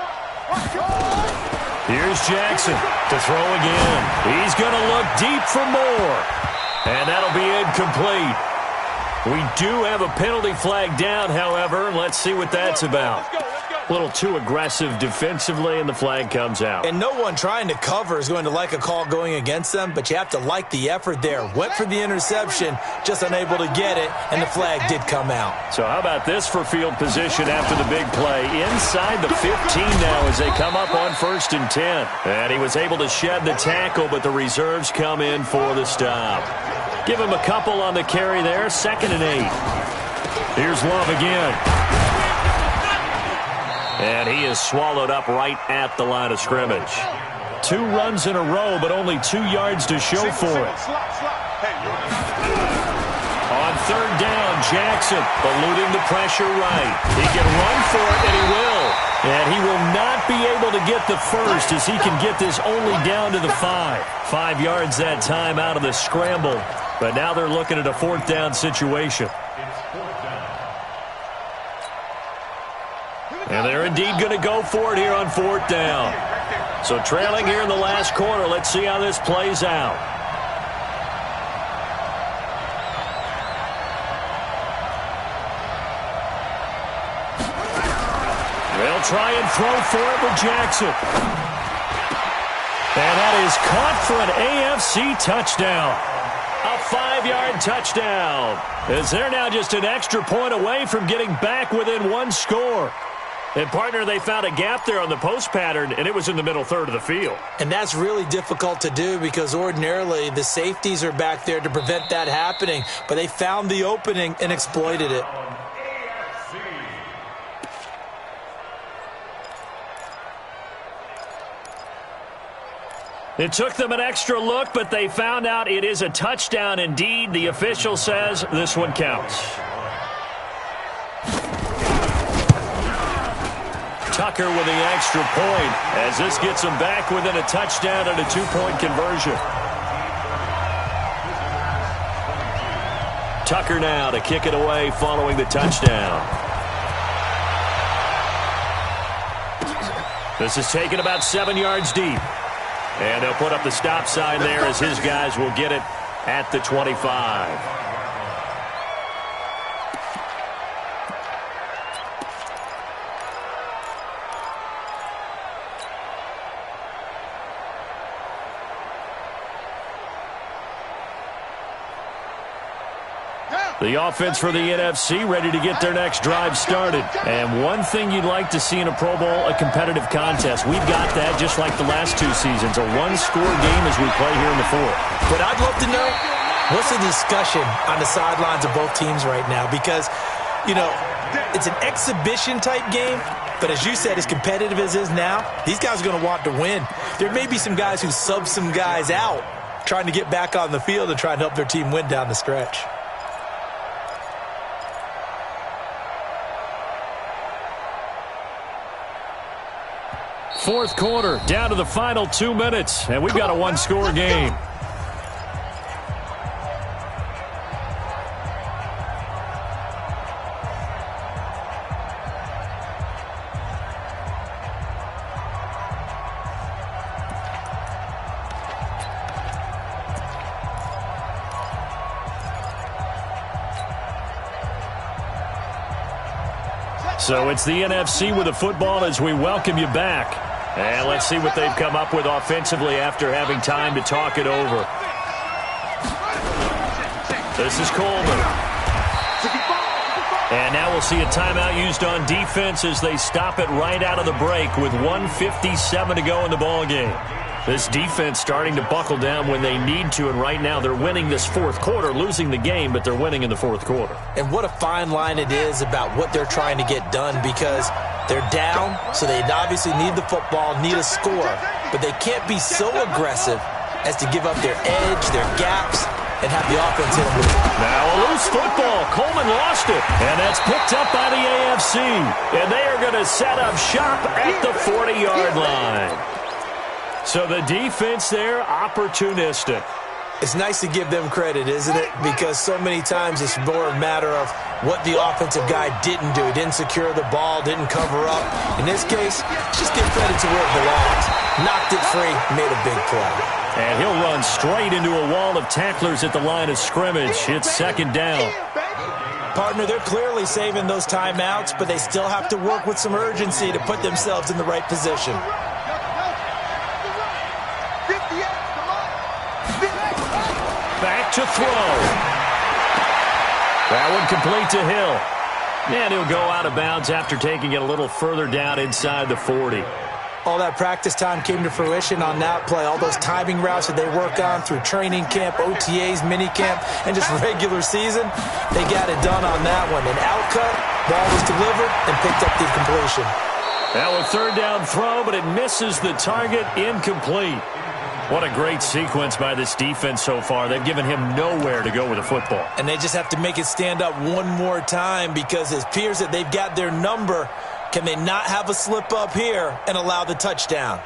Here's Jackson to throw again. He's going to look deep for more. And that'll be incomplete. We do have a penalty flag down, however. Let's see what that's about. A little too aggressive defensively, and the flag comes out. And no one trying to cover is going to like a call going against them, but you have to like the effort there. Went for the interception, just unable to get it, and the flag did come out. So how about this for field position after the big play? Inside the 15 now as they come up on 1st and 10. And he was able to shed the tackle, but the reserves come in for the stop. Give him a couple on the carry there, 2nd and 8. Here's Love again. And he is swallowed up right at the line of scrimmage. 2 runs in a row, but only 2 yards to show for it. On 3rd down, Jackson eluding the pressure right. He can run for it, and he will. And he will not be able to get the first as he can get this only down to the 5. 5 yards that time out of the scramble. But now they're looking at a 4th down situation. And they're indeed going to go for it here on 4th down. So trailing here in the last quarter. Let's see how this plays out. They'll try and throw for it with Jackson. And that is caught for an AFC touchdown. A 5-yard touchdown. As they're now just an extra point away from getting back within 1 score. And, partner, they found a gap there on the post pattern, and it was in the middle 3rd of the field. And that's really difficult to do because ordinarily the safeties are back there to prevent that happening. But they found the opening and exploited it. It took them an extra look, but they found out it is a touchdown indeed. The official says this one counts. Tucker with the extra point as this gets them back within a touchdown and a 2-point conversion. Tucker now to kick it away following the touchdown. This is taken about 7 yards deep. And they'll put up the stop sign there as his guys will get it at the 25. The offense for the NFC ready to get their next drive started. And one thing you'd like to see in a Pro Bowl, a competitive contest. We've got that just like the last 2 seasons, a 1-score game as we play here in the 4th. But I'd love to know, what's the discussion on the sidelines of both teams right now? Because, you know, it's an exhibition-type game, but as you said, as competitive as it is now, these guys are going to want to win. There may be some guys who sub some guys out trying to get back on the field and try and help their team win down the stretch. Fourth quarter, down to the final 2 minutes, and we've got a one-score game. So it's the NFC with the football as we welcome you back. And let's see what they've come up with offensively after having time to talk it over. This is Coleman. And now we'll see a timeout used on defense as they stop it right out of the break with 1:57 to go in the ballgame. This defense starting to buckle down when they need to, and right now they're winning this fourth quarter, losing the game, but they're winning in the fourth quarter. And what a fine line it is about what they're trying to get done, because they're down, so they obviously need the football, need a score, but they can't be so aggressive as to give up their edge, their gaps, and have the offense hit them with it. Now a loose football. Coleman lost it, and that's picked up by the AFC. And they are going to set up shop at the 40-yard line. So the defense there, opportunistic. It's nice to give them credit, isn't it? Because so many times it's more a matter of what the offensive guy didn't do. He didn't secure the ball, didn't cover up. In this case, just give credit to where it belongs. Knocked it free, made a big play. And he'll run straight into a wall of tacklers at the line of scrimmage. It's second down. Partner, they're clearly saving those timeouts, but they still have to work with some urgency to put themselves in the right position. Back to throw. That one complete to Hill. And he'll go out of bounds after taking it a little further down inside the 40. All that practice time came to fruition on that play. All those timing routes that they work on through training camp, OTAs, mini camp, and just regular season, they got it done on that one. An outcut, ball was delivered, and picked up the completion. Now a third down throw, but it misses the target, incomplete. What a great sequence by this defense so far. They've given him nowhere to go with the football. And they just have to make it stand up one more time, because it appears that they've got their number. Can they not have a slip up here and allow the touchdown?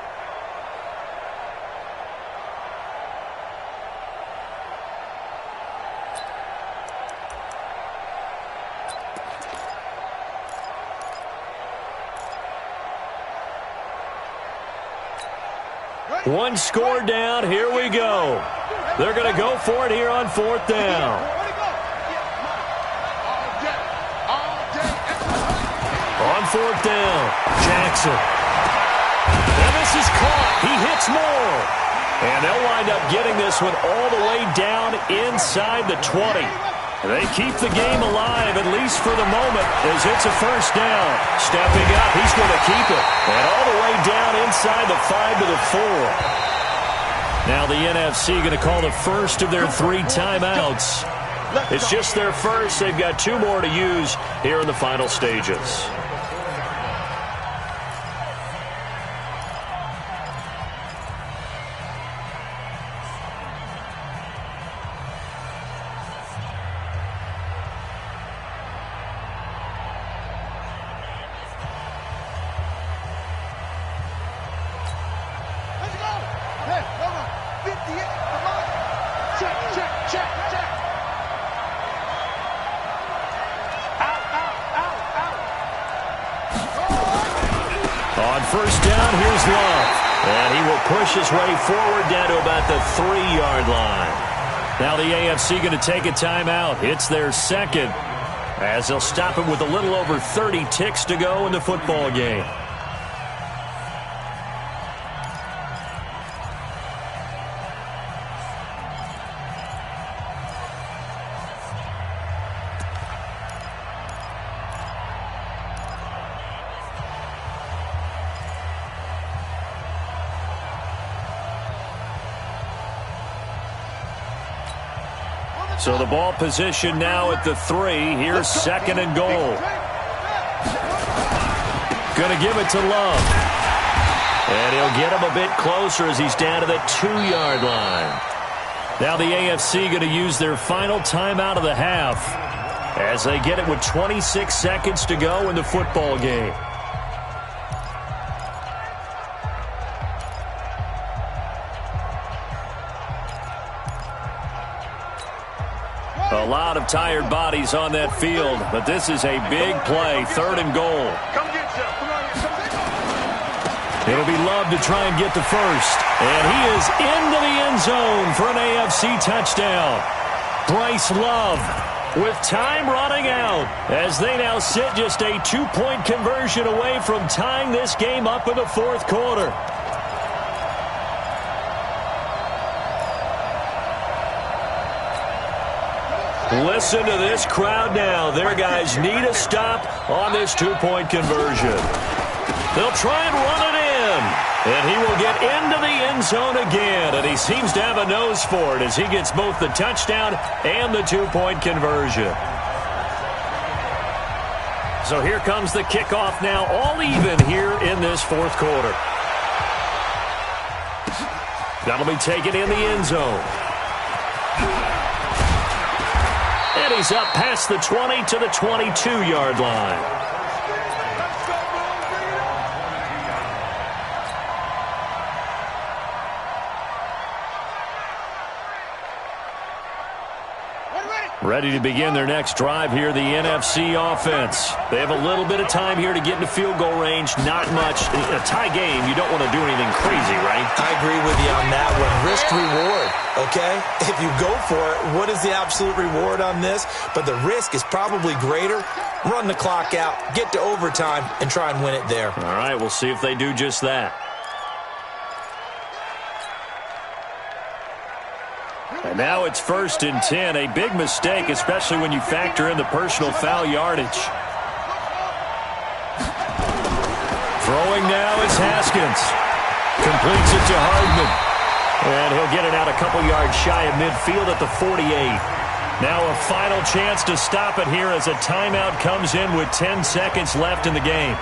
One score down. Here we go. They're going to go for it here on fourth down. On fourth down, Jackson. And this is caught. He hits more. And they'll wind up getting this one all the way down inside the 20. They keep the game alive, at least for the moment, as it's a first down. Stepping up, he's going to keep it. And all the way down inside the 5 to the 4. Now the NFC going to call the first of their 3 timeouts. It's just their first. They've got 2 more to use here in the final stages. First down, here's Love. And he will push his way forward down to about the 3-yard line. Now the AFC going to take a timeout. It's their second, as they'll stop it with a little over 30 ticks to go in the football game. So the ball position now at the 3. Here's second and goal. Going to give it to Love. And he'll get him a bit closer as he's down to the 2-yard line. Now the AFC going to use their final timeout of the half as they get it with 26 seconds to go in the football game. A lot of tired bodies on that field, but this is a big play, 3rd and goal. Come get some. Come on, It'll be Love to try and get the first. And he is into the end zone for an AFC touchdown. Bryce Love with time running out as they now sit just a 2-point conversion away from tying this game up in the 4th quarter. Listen to this crowd now. Their guys need a stop on this 2-point conversion. They'll try and run it in. And he will get into the end zone again. And he seems to have a nose for it as he gets both the touchdown and the 2-point conversion. So here comes the kickoff now, all even here in this 4th quarter. That'll be taken in the end zone. And he's up past the 20 to the 22-yard line. Ready to begin their next drive here, the NFC offense. They have a little bit of time here to get into field goal range. Not much. In a tie game, you don't want to do anything crazy, right? I agree with you on that one. Risk-reward, okay? If you go for it, what is the absolute reward on this? But the risk is probably greater. Run the clock out, get to overtime, and try and win it there. All right, we'll see if they do just that. And now it's 1st and 10. A big mistake, especially when you factor in the personal foul yardage. Throwing now is Haskins. Completes it to Hardman. And he'll get it out a couple yards shy of midfield at the 48. Now a final chance to stop it here as a timeout comes in with 10 seconds left in the game.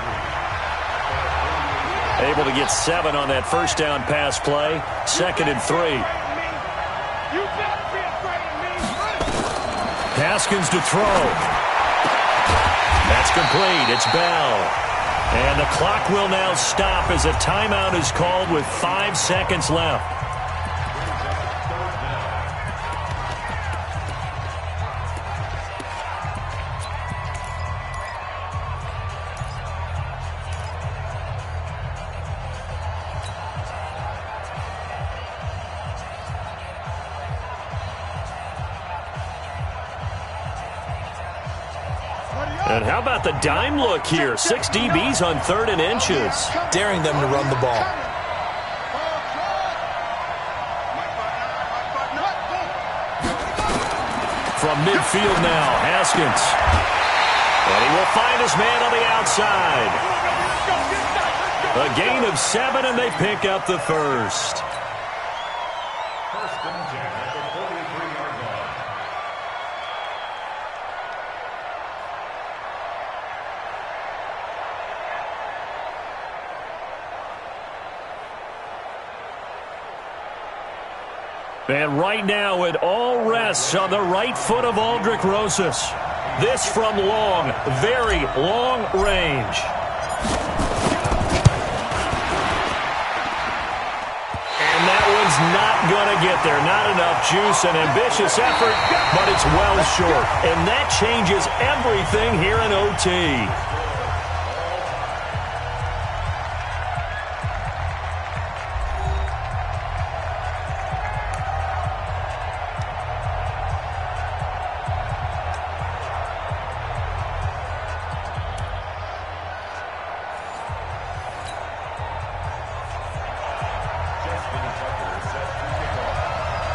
Able to get 7 on that first down pass play. 2nd and 3. Haskins to throw. That's complete. It's Bell. And the clock will now stop as a timeout is called with 5 seconds left. And how about the dime look here? 6 DBs on 3rd and inches. Daring them to run the ball. From midfield now, Haskins. And he will find his man on the outside. A gain of 7, and they pick up the first. 1st and 10 at the 43-yard line. And right now it all rests on the right foot of Aldrick Rosas. This from long, very long range. And that one's not going to get there. Not enough juice, an ambitious effort, but it's well short. And that changes everything here in OT.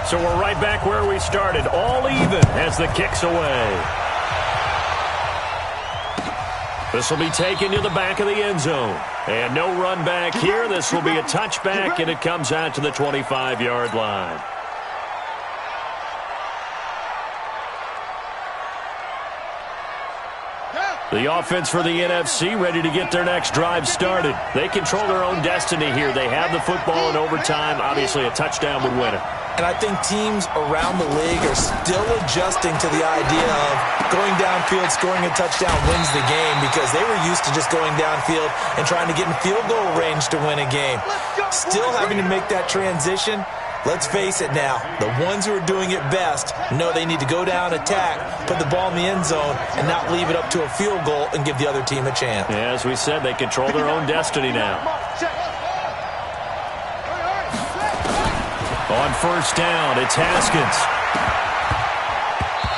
So we're right back where we started, all even as the kick's away. This will be taken to the back of the end zone. And no run back here. This will be a touchback, and it comes out to the 25-yard line. The offense for the NFC ready to get their next drive started. They control their own destiny here. They have the football in overtime. Obviously, a touchdown would win it. And I think teams around the league are still adjusting to the idea of going downfield, scoring a touchdown wins the game, because they were used to just going downfield and trying to get in field goal range to win a game. Still having to make that transition. Let's face it now, the ones who are doing it best know they need to go down, attack, put the ball in the end zone, and not leave it up to a field goal and give the other team a chance. Yeah, as we said, they control their own destiny now. On first down, it's Haskins.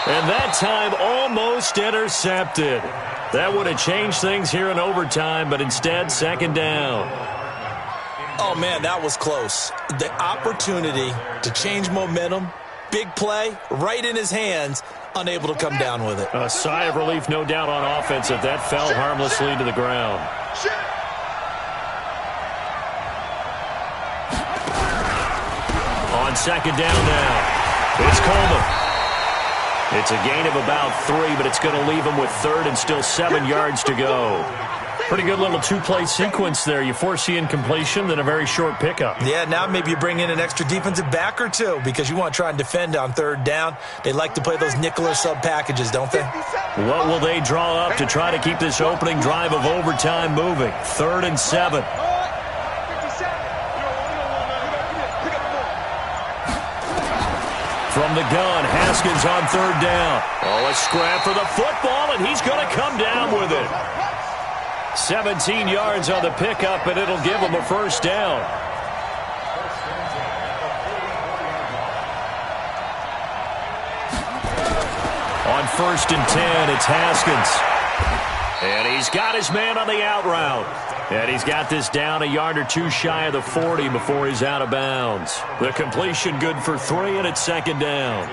And that time almost intercepted. That would have changed things here in overtime, but instead, second down. Oh, man, that was close. The opportunity to change momentum, big play, right in his hands, unable to come down with it. A sigh of relief, no doubt, on offense that that fell harmlessly to the ground. On second down now, it's Coleman. It's a gain of about 3, but it's going to leave him with third and still 7 yards to go. Pretty good little two-play sequence there. You foresee incompletion, then a very short pickup. Yeah, now maybe you bring in an extra defensive back or two because you want to try and defend on third down. They like to play those nickel or sub packages, don't they? What will they draw up to try to keep this opening drive of overtime moving? 3rd and 7. From the gun, Haskins on third down. Oh, a scrap for the football, and he's going to come down with it. 17 yards on the pickup, and it'll give him a first down. On 1st and 10, it's Haskins. And he's got his man on the out route. And he's got this down a yard or two shy of the 40 before he's out of bounds. The completion good for 3, and it's second down.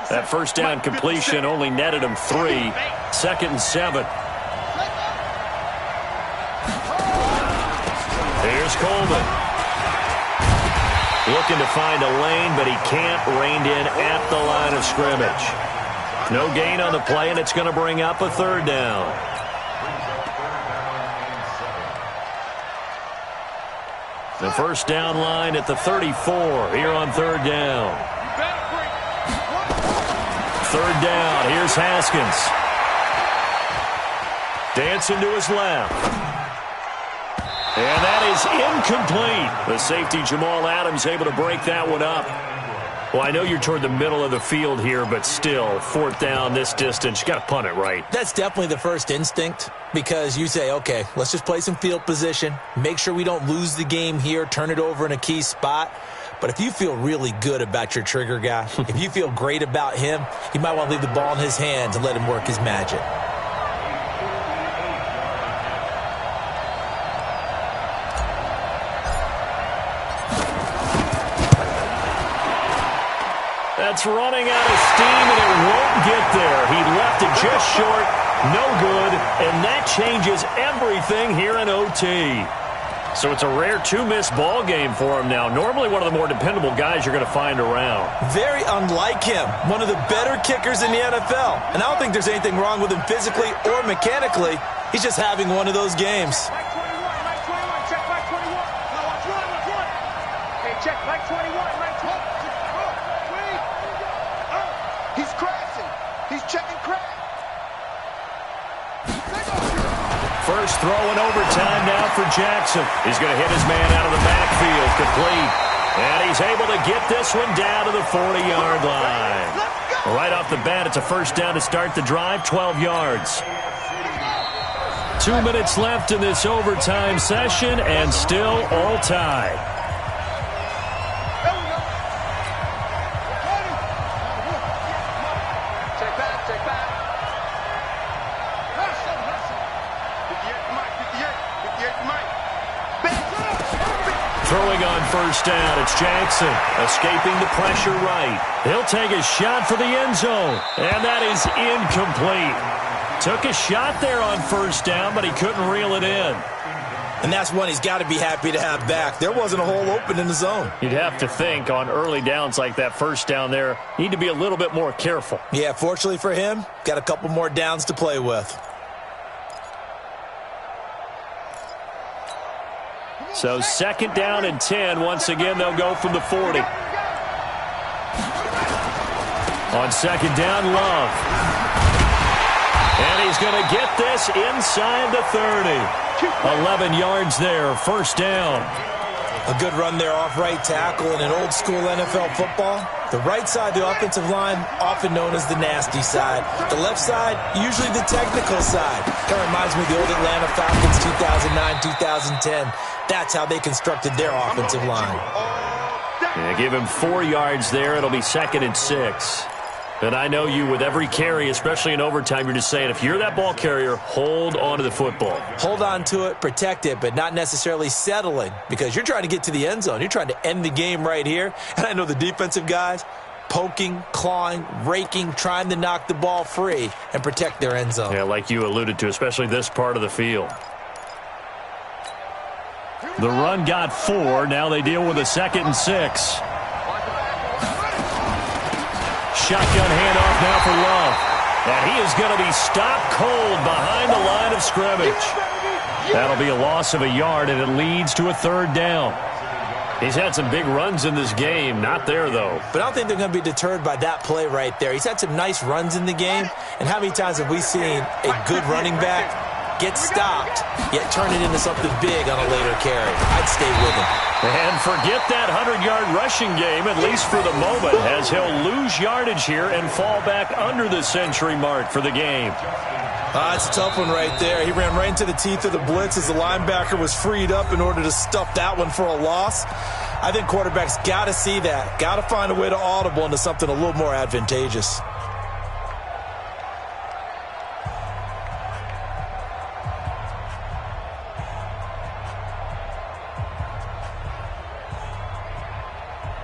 That first down completion only netted him 3. 2nd and 7. Here's Coleman. Looking to find a lane, but he can't. Reined in at the line of scrimmage. No gain on the play, and it's going to bring up a third down. The first down line at the 34 here on third down. Third down, here's Haskins. Dancing to his left. And that is incomplete. The safety, Jamal Adams, able to break that one up. Well, I know you're toward the middle of the field here, but still, 4th down this distance, you got to punt it right. That's definitely the first instinct because you say, okay, let's just play some field position, make sure we don't lose the game here, turn it over in a key spot. But if you feel really good about your trigger guy, if you feel great about him, you might want to leave the ball in his hands and let him work his magic. That's running out of steam, and it won't get there. He left it just short, no good, and that changes everything here in OT. So it's a rare 2-miss ball game for him now. Normally one of the more dependable guys you're going to find around. Very unlike him. One of the better kickers in the NFL. And I don't think there's anything wrong with him physically or mechanically. He's just having one of those games. Mike 21, Mike 21, check Mike 21. Now watch one. Hey, check Mike 21, Mike 20. He's crashing. He's checking crash. First throw in overtime now for Jackson. He's going to hit his man out of the backfield, complete. And he's able to get this one down to the 40-yard line. Right off the bat, it's a first down to start the drive, 12 yards. 2 minutes left in this overtime session, and still all tied. Throwing on first down, it's Jackson, escaping the pressure right. He'll take a shot for the end zone, and that is incomplete. Took a shot there on first down, but he couldn't reel it in. And that's one he's got to be happy to have back. There wasn't a hole open in the zone. You'd have to think on early downs like that first down there, need to be a little bit more careful. Yeah, fortunately for him, got a couple more downs to play with. So second down and 10. Once again, they'll go from the 40. On second down, Love. And he's going to get this inside the 30. 11 yards there, first down. A good run there off right tackle in an old-school NFL football. The right side, the offensive line, often known as the nasty side. The left side, usually the technical side. Kind of reminds me of the old Atlanta Falcons 2009, 2010. That's how they constructed their offensive line. Yeah, give him 4 yards there. It'll be 2nd and 6. And I know you, with every carry, especially in overtime, you're just saying, if you're that ball carrier, hold on to the football. Hold on to it, protect it, but not necessarily settling, because you're trying to get to the end zone. You're trying to end the game right here. And I know the defensive guys poking, clawing, raking, trying to knock the ball free and protect their end zone. Yeah, like you alluded to, especially this part of the field. The run got 4. Now they deal with a 2nd and 6. Shotgun handoff now for Love. And he is going to be stopped cold behind the line of scrimmage. That'll be a loss of a yard, and it leads to a 3rd down. He's had some big runs in this game. Not there, though. But I don't think they're going to be deterred by that play right there. He's had some nice runs in the game. And how many times have we seen a good running back get stopped, yet turn it into something big on a later carry? I'd stay with him. And forget that 100-yard rushing game, at least for the moment, as he'll lose yardage here and fall back under the century mark for the game. It's a tough one right there. He ran right into the teeth of the blitz as the linebacker was freed up in order to stuff that one for a loss. I think quarterbacks got to see that, got to find a way to audible into something a little more advantageous.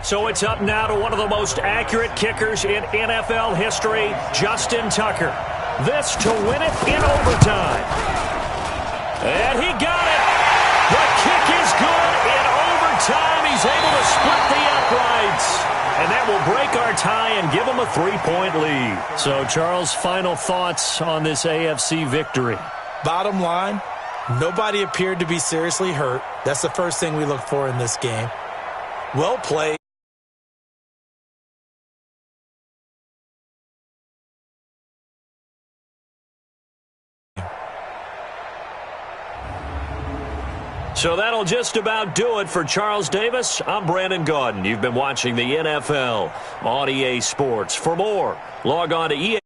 So it's up now to one of the most accurate kickers in NFL history, Justin Tucker. This to win it in overtime. And he got it. The kick is good in overtime. He's able to split the uprights. And that will break our tie and give him a 3-point lead. So, Charles, final thoughts on this AFC victory? Bottom line, nobody appeared to be seriously hurt. That's the first thing we look for in this game. Well played. So that'll just about do it for Charles Davis. I'm Brandon Gaudin. You've been watching the NFL on EA Sports. For more, log on to EA.